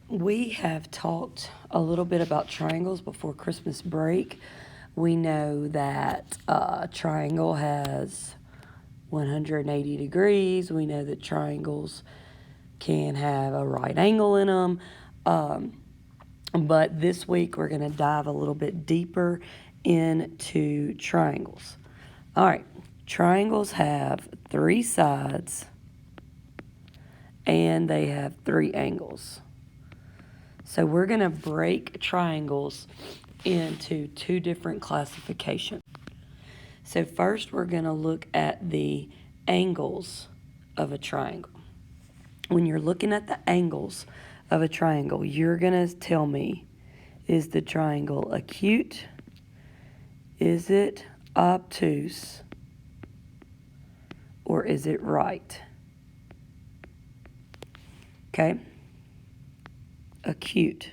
We have talked a little bit about triangles before Christmas break. We know that a triangle has 180 degrees. We know that triangles can have a right angle in them. But this week we're going to dive a little bit deeper into triangles. All right, triangles have 3 sides and they have 3 angles. So we're going to break triangles into 2 different classifications. So first we're going to look at the angles of a triangle. When you're looking at the angles of a triangle, you're going to tell me, is the triangle acute? Is it obtuse? Or is it right? Okay? Acute.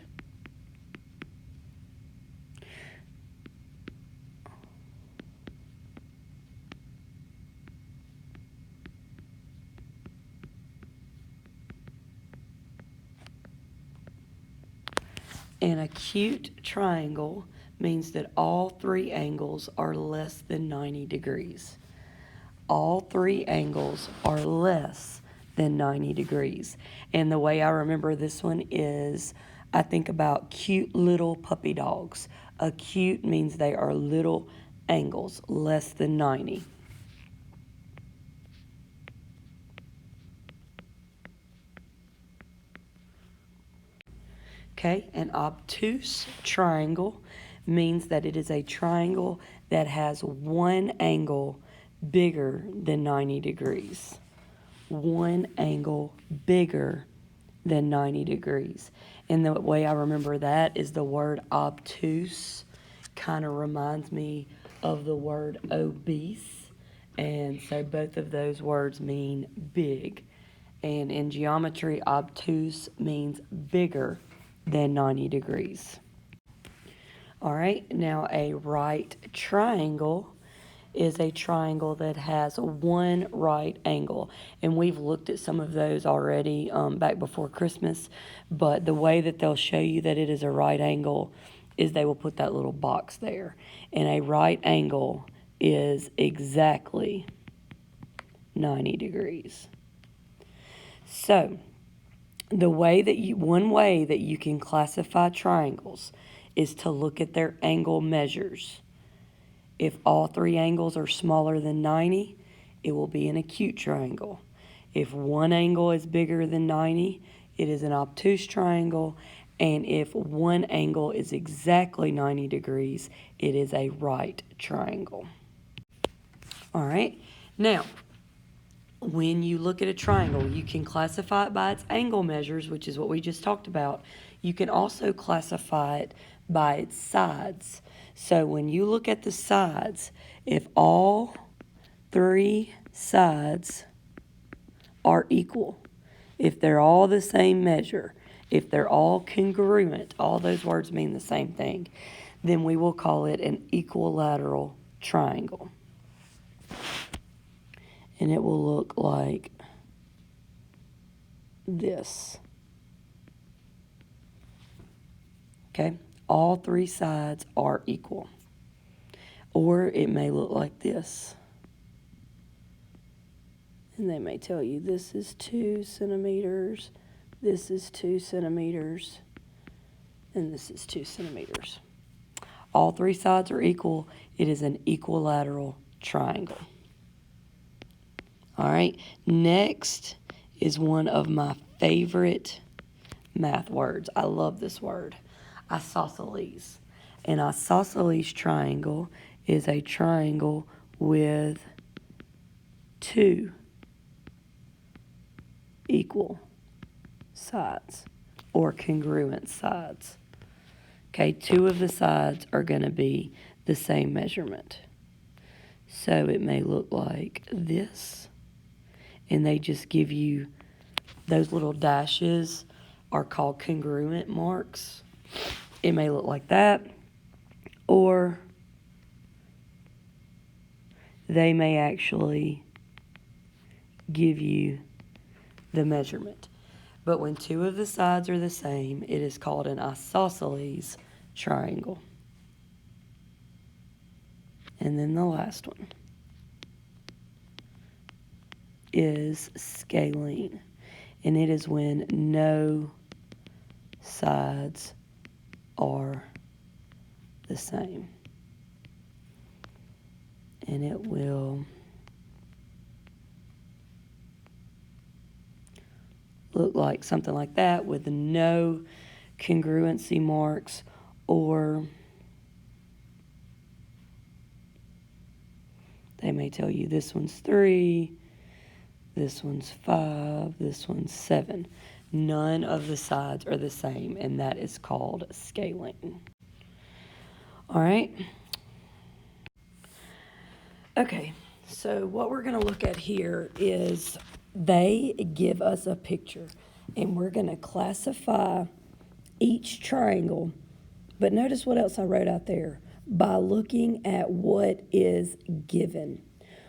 An acute triangle means that all 3 angles are less than 90 degrees. All 3 angles are less than 90 degrees. And the way I remember this one is I think about cute little puppy dogs. Acute means they are little angles, less than 90. Okay, an obtuse triangle means that it is a triangle that has one angle bigger than 90 degrees. One angle bigger than 90 degrees. And the way I remember that is the word obtuse kind of reminds me of the word obese. And so both of those words mean big. And in geometry, obtuse means bigger than 90 degrees. All right, now a right triangle is a triangle that has one right angle. And we've looked at some of those already back before Christmas. But the way that they'll show you that it is a right angle is they will put that little box there. And a right angle is exactly 90 degrees. So, one way that you can classify triangles is to look at their angle measures. If all 3 angles are smaller than 90, it will be an acute triangle. If one angle is bigger than 90, it is an obtuse triangle. And if one angle is exactly 90 degrees, it is a right triangle. All right. Now, when you look at a triangle, you can classify it by its angle measures, which is what we just talked about. You can also classify it by its sides. So when you look at the sides, if all 3 sides are equal, if they're all the same measure, if they're all congruent, all those words mean the same thing, then we will call it an equilateral triangle. And it will look like this. Okay? All 3 sides are equal. Or it may look like this. And they may tell you this is 2 centimeters, this is 2 centimeters, and this is 2 centimeters. All 3 sides are equal. It is an equilateral triangle. All right, next is one of my favorite math words. I love this word, isosceles. An isosceles triangle is a triangle with 2 equal sides or congruent sides. Okay, 2 of the sides are going to be the same measurement. So it may look like this. And they just give you those little dashes are called congruent marks. It may look like that, or they may actually give you the measurement. But when two of the sides are the same, it is called an isosceles triangle. And then the last one is scalene. And it is when no sides are the same. And it will look like something like that with no congruency marks, or they may tell you this one's 3, this one's 5, this one's 7. None of the sides are the same, and that is called scaling. All right. Okay, so what we're going to look at here is they give us a picture, and we're going to classify each triangle. But notice what else I wrote out there. By looking at what is given.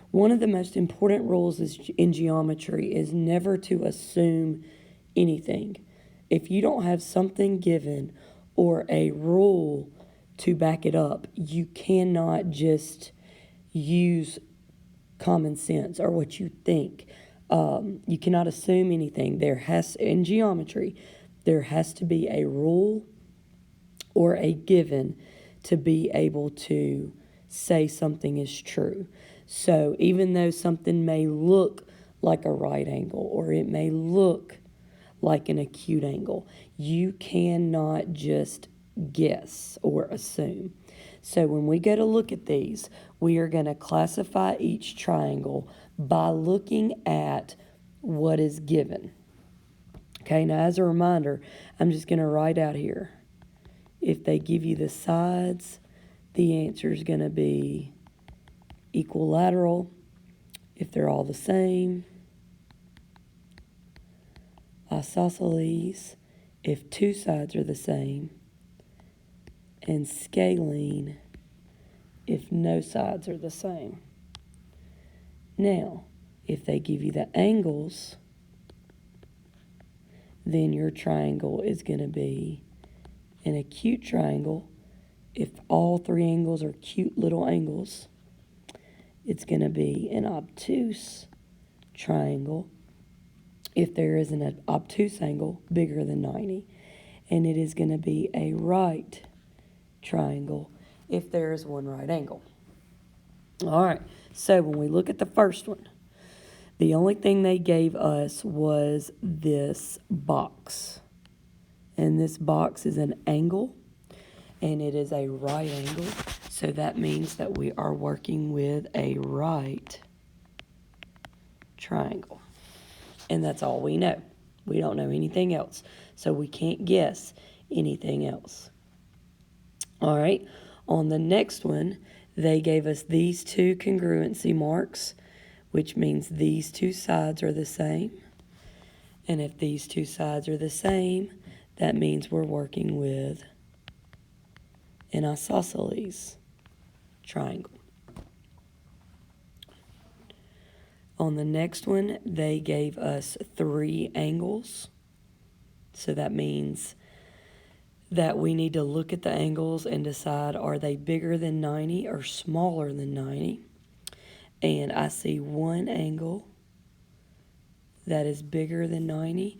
One of the most important rules in geometry is never to assume anything. If you don't have something given or a rule to back it up, you cannot just use common sense or what you think. You cannot assume anything. In geometry, there has to be a rule or a given to be able to say something is true. So even though something may look like a right angle or it may look like an acute angle, you cannot just guess or assume. So when we go to look at these, we are going to classify each triangle by looking at what is given. Okay, now as a reminder, I'm just going to write out here. If they give you the sides, the answer is going to be equilateral. If they're all the same, isosceles, if two sides are the same, and scalene, if no sides are the same. Now, if they give you the angles, then your triangle is going to be an acute triangle. If all three angles are cute little angles, it's going to be an obtuse triangle. If there is an obtuse angle bigger than 90, and it is going to be a right triangle if there is one right angle. All right, so when we look at the first one, the only thing they gave us was this box. And this box is an angle, and it is a right angle. So that means that we are working with a right triangle. And that's all we know. We don't know anything else. So we can't guess anything else. All right, on the next one, they gave us these two congruency marks, which means these two sides are the same. And if these two sides are the same, that means we're working with an isosceles triangle. On the next one, they gave us 3 angles. So that means that we need to look at the angles and decide, are they bigger than 90 or smaller than 90? And I see one angle that is bigger than 90,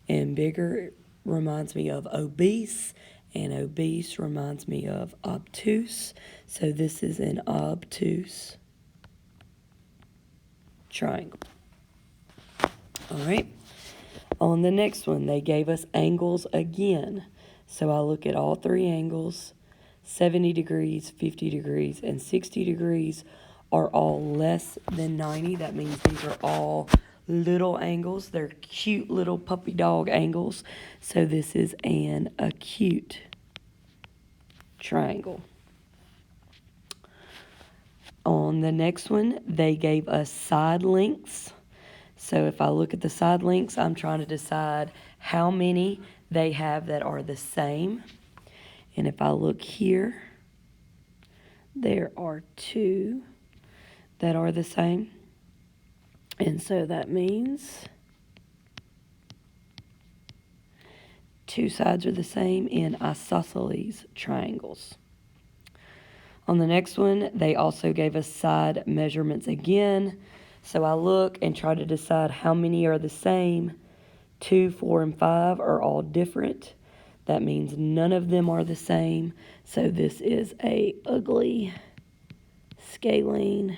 and bigger reminds me of obese, and obese reminds me of obtuse. So this is an obtuse triangle. All right. On the next one, they gave us angles again. So I look at all 3 angles, 70 degrees, 50 degrees, and 60 degrees are all less than 90. That means these are all little angles. They're cute little puppy dog angles. So this is an acute triangle. On the next one, they gave us side lengths. So if I look at the side lengths, I'm trying to decide how many they have that are the same. And if I look here, there are 2 that are the same. And so that means two sides are the same in isosceles triangles. On the next one, they also gave us side measurements again. So I look and try to decide how many are the same. 2, 4, and 5 are all different. That means none of them are the same. So this is a ugly scabby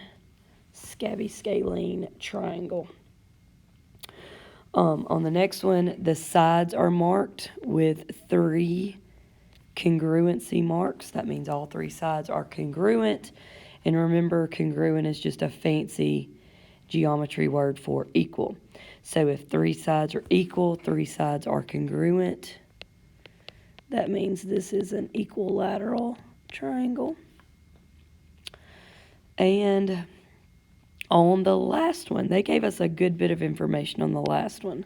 scalene triangle. On the next one, the sides are marked with 3 congruency marks. That means all 3 sides are congruent. And remember, congruent is just a fancy geometry word for equal. So if 3 sides are equal, 3 sides are congruent. That means this is an equilateral triangle. And on the last one, they gave us a good bit of information on the last one.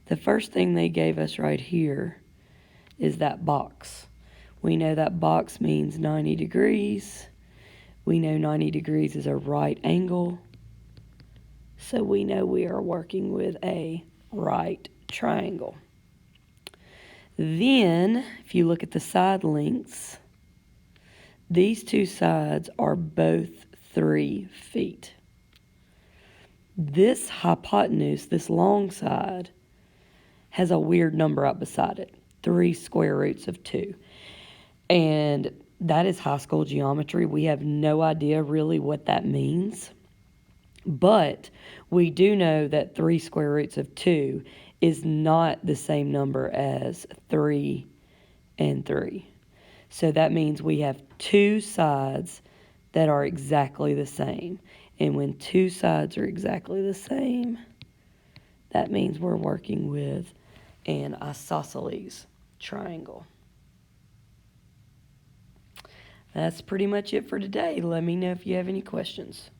The first thing they gave us right here is that box. We know that box means 90 degrees. We know 90 degrees is a right angle. So we know we are working with a right triangle. Then, if you look at the side lengths, these 2 sides are both 3 feet. This hypotenuse, this long side, has a weird number up beside it, 3 square roots of 2. And that is high school geometry. We have no idea really what that means. But we do know that 3 square roots of 2 is not the same number as 3 and 3. So that means we have 2 sides that are exactly the same. And when 2 sides are exactly the same, that means we're working with an isosceles triangle. That's pretty much it for today. Let me know if you have any questions.